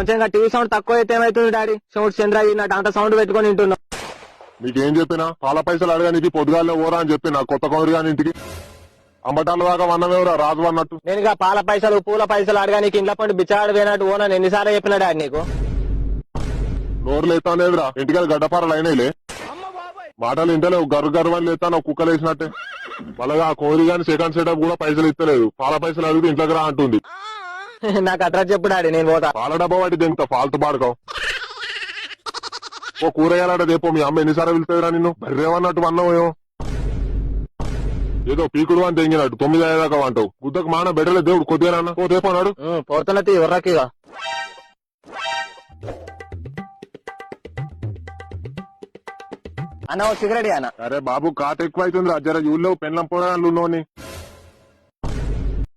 కొంచెం TV sound తక్కువ అయితే ఏమైతుంది డాడీ? సౌండ్ చంద్ర నాకు అంత సౌండ్ పెట్టుకొని వింటున్నా. నీకేం చెప్పినా పాల పైసలు అడగానికి పొద్దుగాలే ఓరా అని చెప్పినా కొత్త కౌరి గాని ఇంటికి అంబటాల దాకా వన్నమేవరా రాజు అన్నట్టు. నేను పాల పైసలు పూల పైసలు అడగా నీకు ఇంట్లో పండు బిచ్చాడు పోయినట్టు ఓనని ఎన్నిసార్లు చెప్పినా డాడీ నీకు? నోరు లేతానేదిరా ఇంటికి గడ్డపారలు అయినాయిలే. మాటలు ఇంటలేవు గర్రు గర్రు అని లేతాను కుక్కలు వేసినట్టే. మళ్ళగా ఆ కోరి గాని సెకండ్ సెటప్ కూడా పైసలు ఇస్తలేదు. పాల పైసలు అడిగితే ఇంట్లోకి రా అంటుంది. నాకు అట్లా చెప్పు డాడీ, నేను పోతా. పాల డబ్బా వాటి దేంతో ఫాల్తు పాడుకోవు. ఓ కూరగాయలాడ దేపో మీ అమ్మ ఎన్నిసార్లు వెళ్తాయిరా నిన్ను బర్రేమన్నట్టు అన్నమో ఏదో పీకుడు అని తెంగినట్టు 9 అయ్యేదాకా అంటావు. గుద్దకు మాన బెడలే దేవుడు కొద్దిగా అన్న ఓ దేపన్నాడు. పోతున్నది ఎవర్రాకిగా అన్న సిగరెట్ అన్న. అరే బాబు కాట ఎక్కువ అవుతుంది. జర యూల్లో పెన్లం పోరాళ్ళు ఉన్నోని